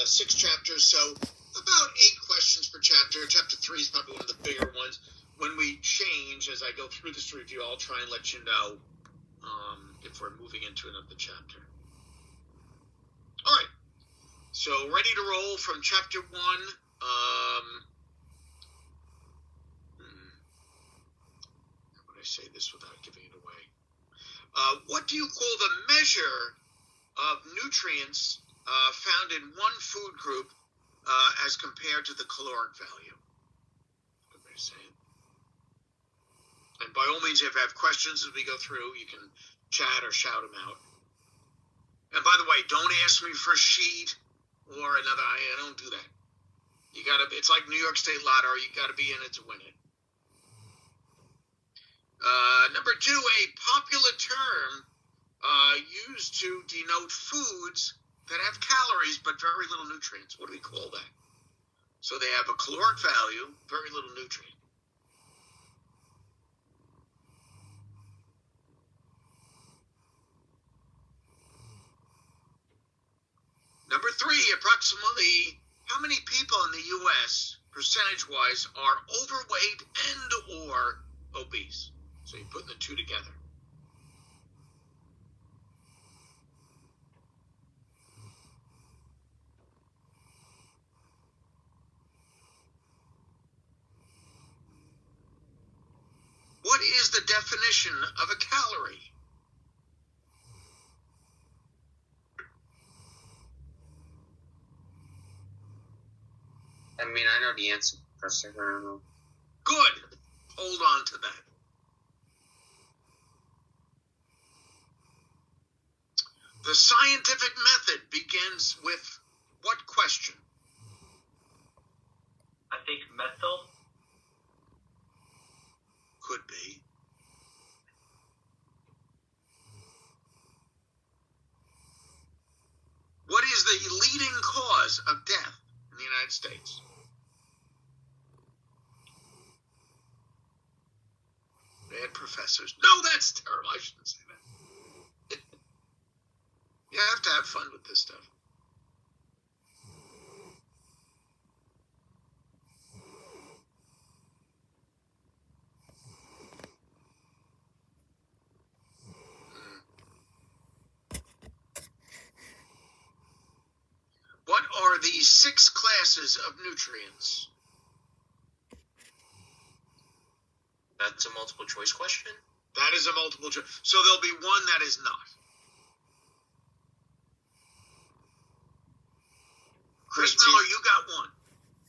6 chapters, so about 8 questions per chapter. Chapter 3 is probably one of the bigger ones. When we change, as I go through this review, I'll try and let you know if we're moving into another chapter. All right, so ready to roll from chapter 1. How would I say this without giving it away? What do you call the measure of nutrients found in one food group as compared to the caloric value? What am I saying? And by all means, if you have questions as we go through, you can chat or shout them out. And by the way, don't ask me for a sheet or another. I don't do that. You gotta. It's like New York State Lottery. You got to be in it to win it. Number 2, a popular term used to denote foods that have calories but very little nutrients. What do we call that? So they have a caloric value, very little nutrient. Number 3, approximately how many people in the U.S., percentage-wise, are overweight and or obese? So you're putting the 2 together. What is the definition of a calorie? I mean, I know the answer, Professor. I don't know. Good. Hold on to that. The scientific method begins with what question? I think methyl. Could be. What is the leading cause of death in the United States? Bad professors. No, that's terrible. I shouldn't say that. You have to have fun with this stuff. What are the 6 classes of nutrients? That's a multiple choice question? That is a multiple choice. So there'll be one that is not. Chris Miller, you got one.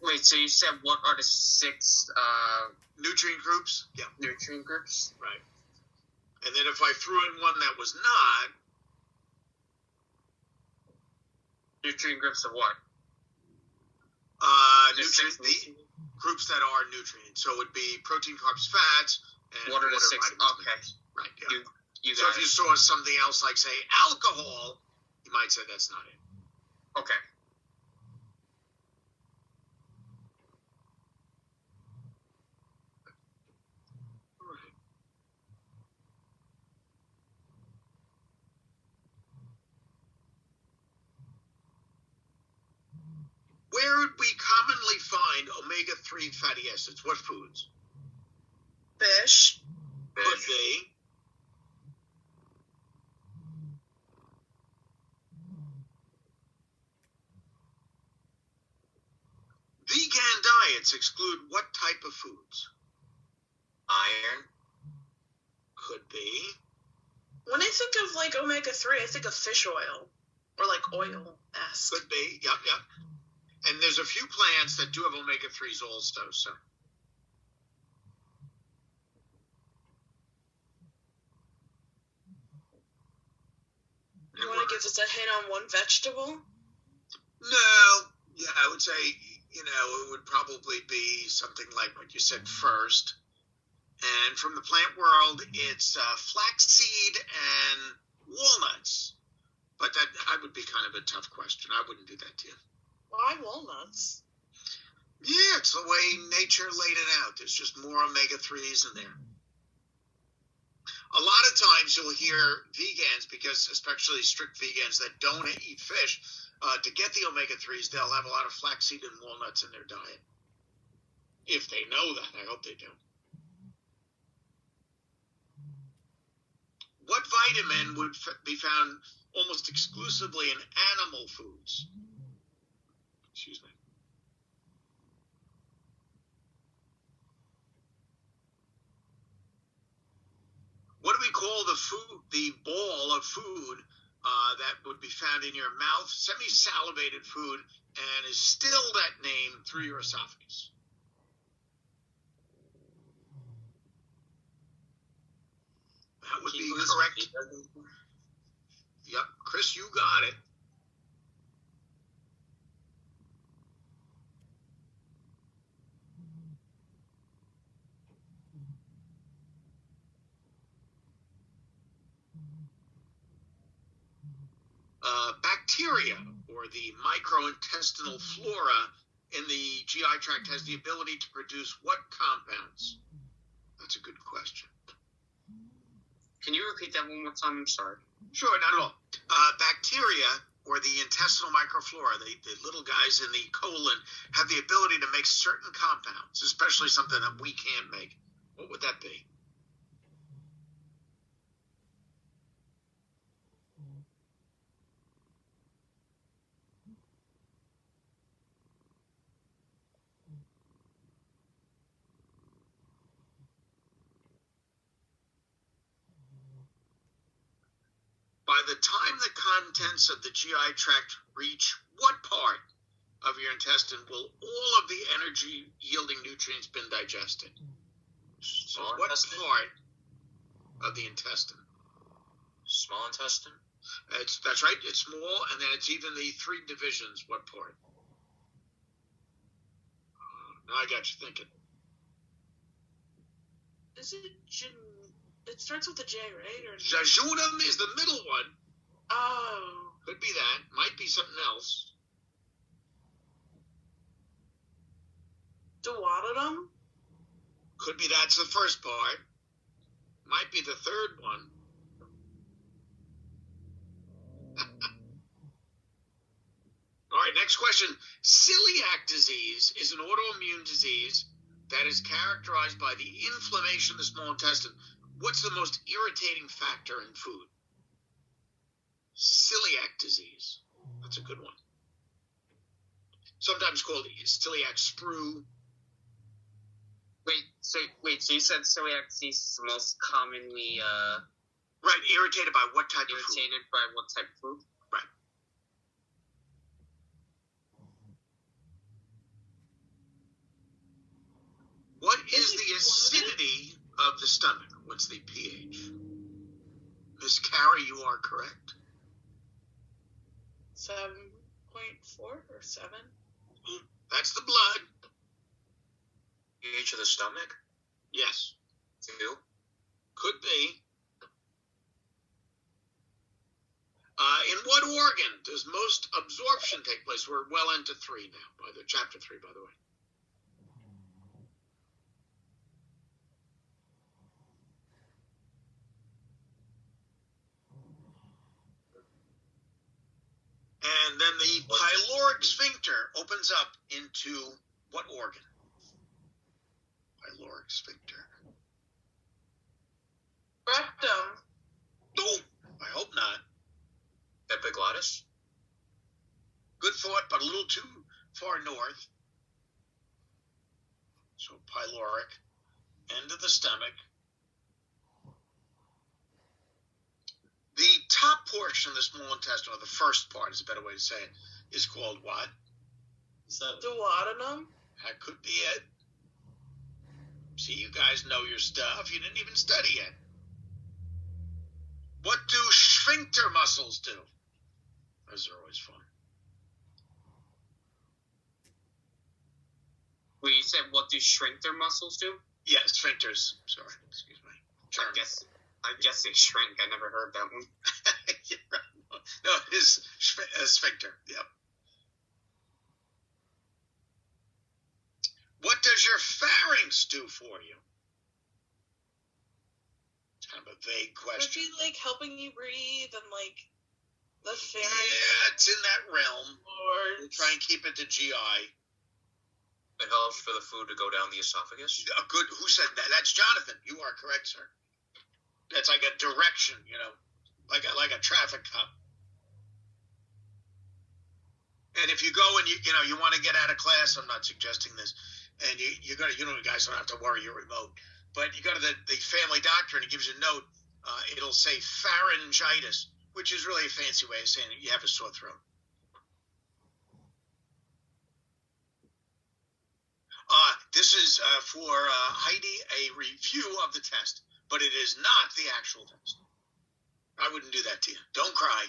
Wait, so you said what are the 6 nutrient groups? Yeah. Nutrient groups? Right. And then if I threw in one that was not. Nutrient groups of what? Nutrient groups that are nutrients. So it would be protein, carbs, fats, and what are the 6? Okay. Right. Yeah. You so if you saw something else like, say, alcohol, you might say that's not it. Okay. Where would we commonly find omega-3 fatty acids? What foods? Fish. Could be. Vegan diets exclude what type of foods? Iron. Could be. When I think of, like, omega-3, I think of fish oil. Or, like, oil-esque. Could be. Yep. And there's a few plants that do have omega-3s also, so. You want to give us a hint on one vegetable? No. Yeah, I would say, it would probably be something like what you said first. And from the plant world, it's flaxseed and walnuts. But that would be kind of a tough question. I wouldn't do that to you. Why walnuts? Yeah, it's the way nature laid it out. There's just more omega-3s in there. A lot of times you'll hear vegans, because especially strict vegans that don't eat fish, to get the omega-3s, they'll have a lot of flaxseed and walnuts in their diet. If they know that, I hope they do. What vitamin would be found almost exclusively in animal foods? Excuse me. What do we call the ball of food that would be found in your mouth, semi-salivated food, and is still that name through your esophagus? That would be correct. Yep, Chris, you got it. Bacteria, or the microintestinal flora in the GI tract, has the ability to produce what compounds? That's a good question. Can you repeat that one more time? I'm sorry. Sure, not at all. Bacteria, or the intestinal microflora, the little guys in the colon, have the ability to make certain compounds, especially something that we can't make. What would that be? By the time the contents of the GI tract reach what part of your intestine will all of the energy-yielding nutrients been digested? So what part of the intestine? Small intestine? That's right. It's small, and then it's even the three divisions. What part? Now I got you thinking. Is it it starts with a J, right? Or Jejunum is the middle one. oh, Could be that. Might be something else. duodenum. Could be that's the first part. Might be the third one. All right, next question. Celiac disease is an autoimmune disease that is characterized by the inflammation of the small intestine. What's the most irritating factor in food? Celiac disease. That's a good one. Sometimes called celiac sprue. So you said celiac disease is the most commonly Right, irritated by what type of food? irritated by what type of food? Right. What is the acidity of the stomach? What's the pH? Miss Carrie, you are correct. 7.4 or 7? That's the blood. pH of the stomach? Yes. 2. Could be. In what organ does most absorption take place? We're well into 3 now, by the chapter 3, by the way. And then the pyloric sphincter opens up into what organ? Pyloric sphincter. Rectum. Oh, I hope not. Epiglottis? Good thought, but a little too far north. So pyloric, end of the stomach. The top portion of the small intestine, or the first part is a better way to say it, is called what? Duodenum. That could be it. See, you guys know your stuff. You didn't even study it. What do sphincter muscles do? Those are always fun. Wait, you said what do sphincter muscles do? Yeah, sphincters. Sorry, excuse me. I guess they shrink. I never heard that one. Yeah, right. No, it is sphincter. Yep. What does your pharynx do for you? It's kind of a vague Would question. be like helping you breathe and like The pharynx. Yeah, it's in that realm. Lord. We'll try and keep it to GI. It helps for the food to go down the esophagus. Good. Who said that? That's Jonathan. You are correct, sir. That's like a direction, like a traffic cop. And if you go and you want to get out of class, I'm not suggesting this, and you guys don't have to worry, you're remote. But you go to the family doctor and he gives you a note. It'll say pharyngitis, which is really a fancy way of saying you have a sore throat. This is for Heidi a review of the test, but it is not the actual test. I wouldn't do that to you. Don't cry.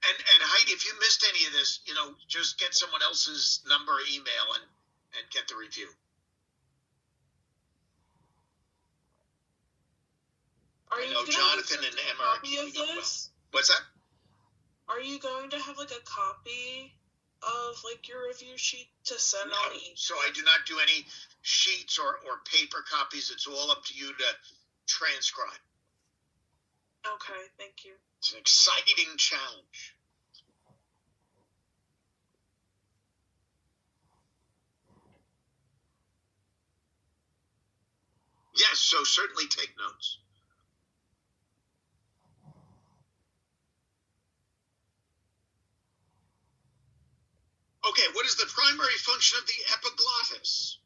And Heidi, if you missed any of this, just get someone else's number or email and get the review. Are you going Jonathan to and have Emma a are copy of keeping up well. this? What's that? Are you going to have like a copy of like your review sheet to send No. on each? So I do not do any sheets or paper copies. It's all up to you to transcribe. Okay, thank you. It's an exciting challenge. Yes, so certainly take notes. Okay, what is the primary function of the epiglottis?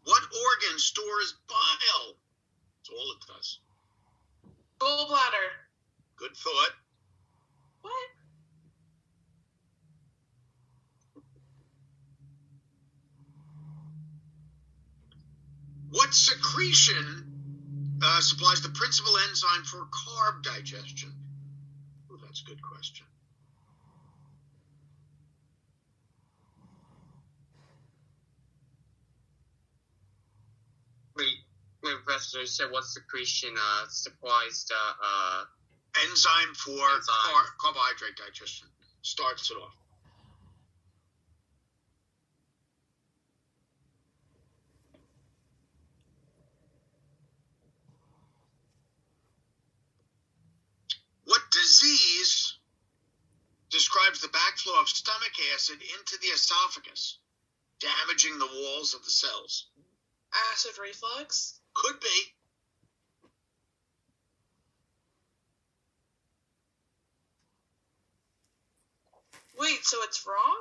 What organ stores bile? That's all it does. Gallbladder. Good thought. What? What secretion supplies the principal enzyme for carb digestion? Oh, that's a good question. Wait, Professor, you said what secretion supplies the Enzyme for Enzyme. Carbohydrate digestion. Starts it off. What disease describes the backflow of stomach acid into the esophagus, damaging the walls of the cells? Acid reflux? Could be. Wait, so it's wrong?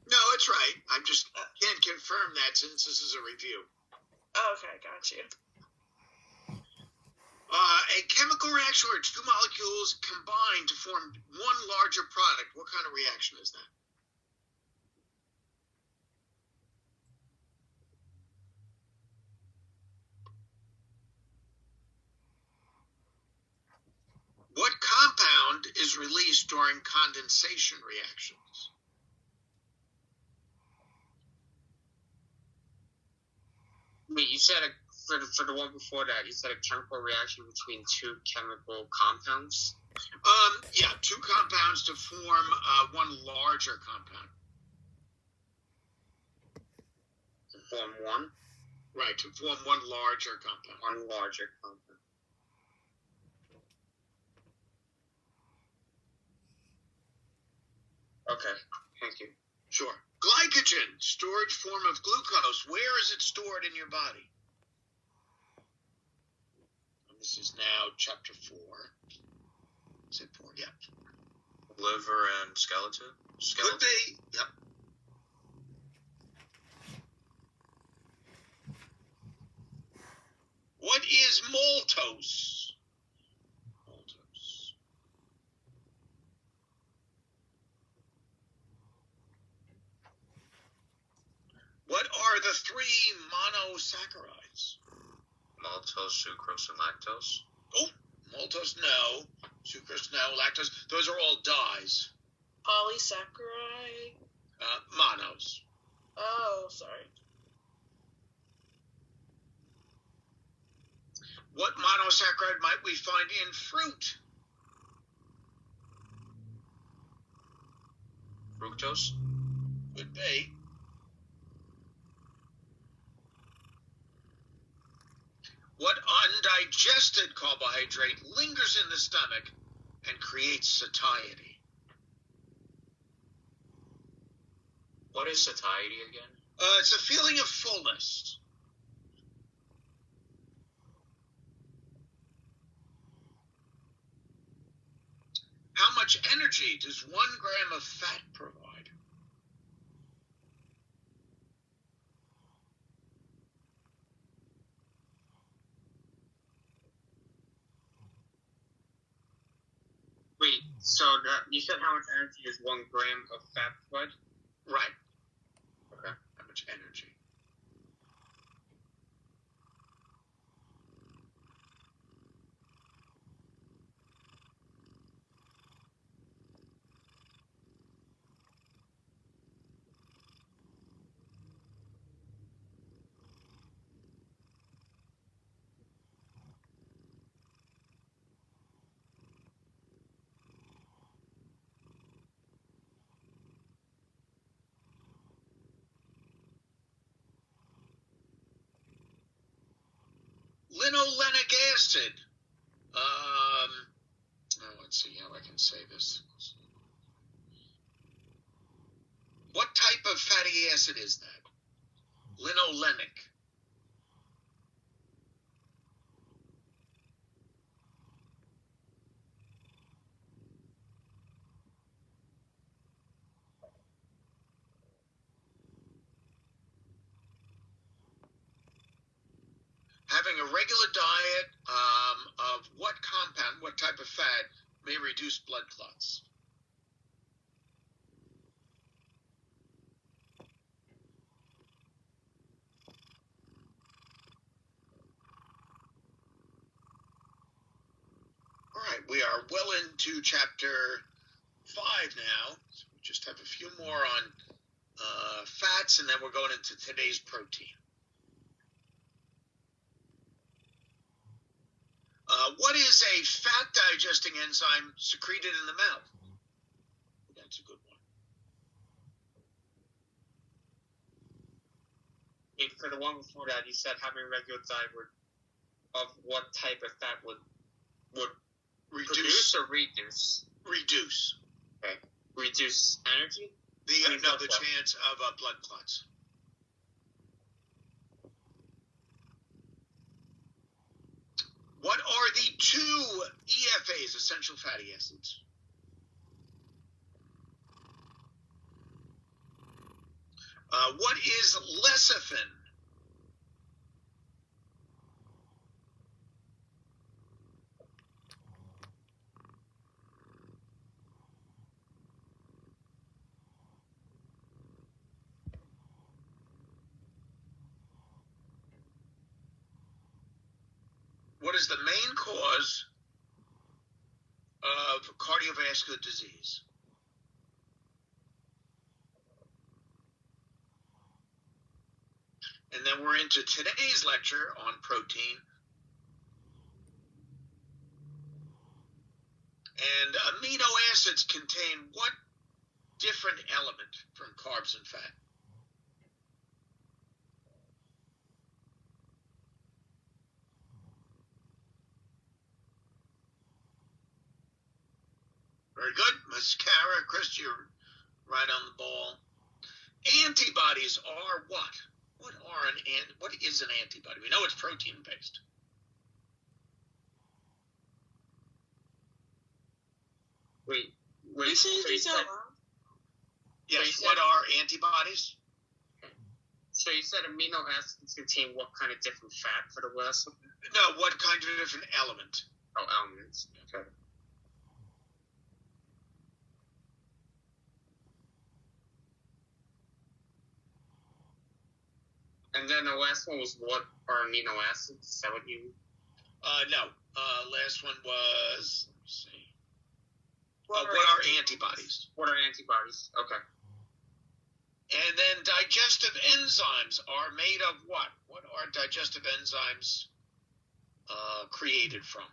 No, it's right. I just can't confirm that since this is a review. Okay, got you. A chemical reaction where two molecules combine to form one larger product. What kind of reaction is that? What compound is released during condensation reactions? Wait, you said for the one before that, you said a chemical reaction between two chemical compounds? Yeah, two compounds to form one larger compound. To form one? Right, to form one larger compound. One larger compound. Okay, thank you. Sure. Glycogen, storage form of glucose. Where is it stored in your body? And this is now chapter 4. Is it 4? Yeah. Liver and skeleton. Could be. Yep. What is maltose? Maltose. What are the three monosaccharides? Maltose, sucrose, and lactose. Oh, maltose, no. Sucrose, no. Lactose, those are all dyes. Polysaccharide? Monos. Oh, sorry. What monosaccharide might we find in fruit? Fructose. Could be. What undigested carbohydrate lingers in the stomach and creates satiety? What is satiety again? It's a feeling of fullness. How much energy does 1 gram of fat provide? Wait, so you said how much energy is 1 gram of fat provide? Right. Okay. How much energy? Linolenic acid. Let's see how I can say this. What type of fatty acid is that? Linolenic. Having a regular diet of what compound, what type of fat, may reduce blood clots? All right, we are well into chapter 5 now. So we just have a few more on fats, and then we're going into today's protein. What is a fat digesting enzyme secreted in the mouth? That's a good one. Wait, for the one before that, you said having regular diet of what type of fat would produce or reduce? Reduce. Okay. Reduce energy? The chance of blood clots. What are the 2 EFAs, essential fatty acids? What is lecithin? What is the main cause of cardiovascular disease? And then we're into today's lecture on protein. And amino acids contain what different element from carbs and fat? Very good. Ms. Kara, Chris, you're right on the ball. Antibodies are what? What is an antibody? We know it's protein based. Wait. You say these out loud? Yes, what are antibodies? So you said amino acids contain what kind of different fat for the last one? No, what kind of different element? Oh, elements. Okay. And then the last one was what are amino acids? Is that what you... No. Last one was... Let me see. What are antibodies? What are antibodies? Okay. And then digestive enzymes are made of what? What are digestive enzymes created from?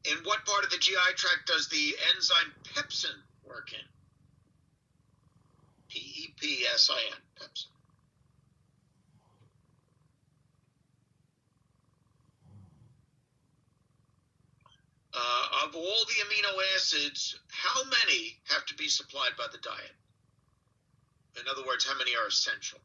In what part of the GI tract does the enzyme pepsin work in? PEP. P-E-P-S-I-N. Pepsin. Of all the amino acids, how many have to be supplied by the diet? In other words, how many are essential?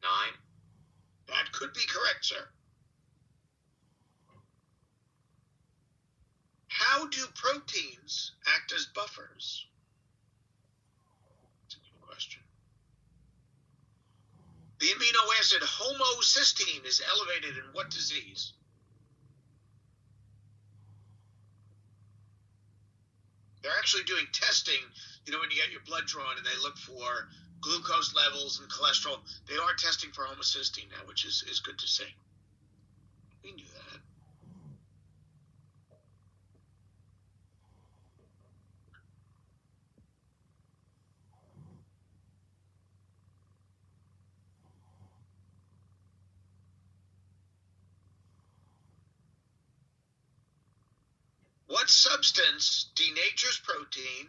Nine. That could be correct, sir. How do proteins act as buffers? That's a good question. The amino acid homocysteine is elevated in what disease? They're actually doing testing, when you get your blood drawn and they look for glucose levels and cholesterol. They are testing for homocysteine now, which is good to see. We knew that. What substance denatures protein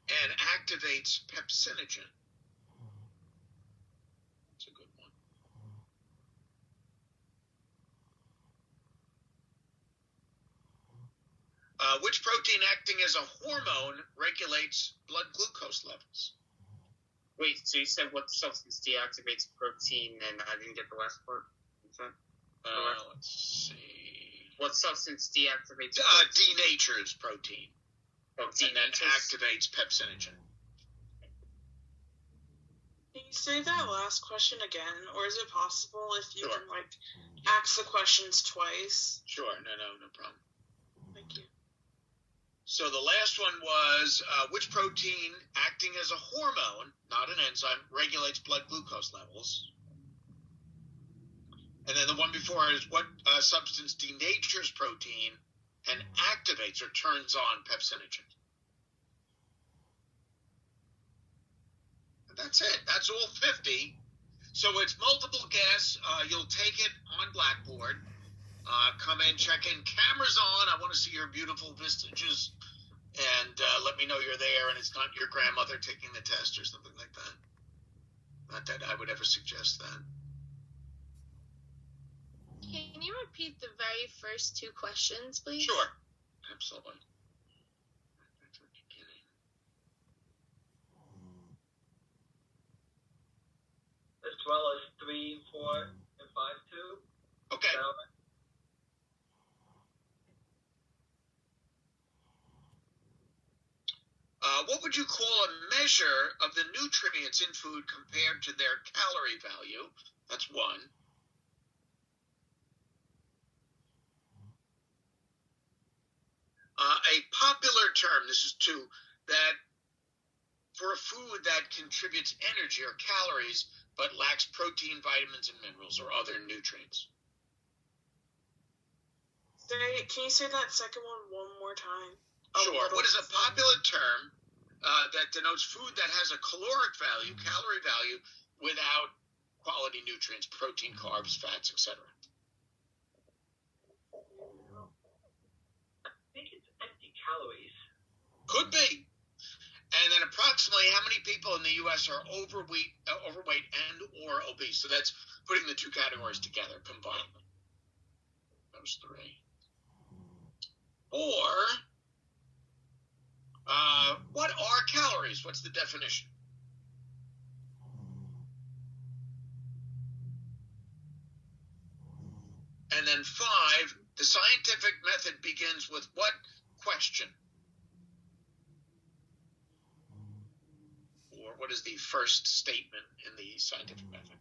and activates pepsinogen? That's a good one. Which protein acting as a hormone regulates blood glucose levels? Wait, so you said what substance deactivates protein, and I didn't get the last part. Let's see. What substance deactivates Denatures protein. Oh, And then denatures? activates pepsinogen. Can you say that last question again, or is it possible if you Sure. can ask the questions twice? Sure, no problem. Thank you. So the last one was which protein acting as a hormone, not an enzyme, regulates blood glucose levels? And then the one before is what substance denatures protein and activates or turns on pepsinogen? And that's it. That's all 50. So it's multiple guess. You'll take it on Blackboard. Come in, check in. Cameras on. I want to see your beautiful visages. And let me know you're there and it's not your grandmother taking the test or something like that. Not that I would ever suggest that. Can you repeat the very first two questions, please? Sure. Absolutely. As well as 3, 4, and 5, 2. Okay. So, What would you call a measure of the nutrients in food compared to their calorie value? That's one. A popular term, this is two, that for a food that contributes energy or calories but lacks protein, vitamins, and minerals or other nutrients. Can you say that second one more time? Sure. What is a popular term that denotes food that has a caloric value, calorie value, without quality nutrients, protein, carbs, fats, etc.? I think it's empty calories. Could be. And then approximately how many people in the U.S. are overweight and or obese? So that's putting the two categories together, combined. Those three. Or, what are calories? What's the definition? And then 5, the scientific method begins with what question? Or what is the first statement in the scientific method?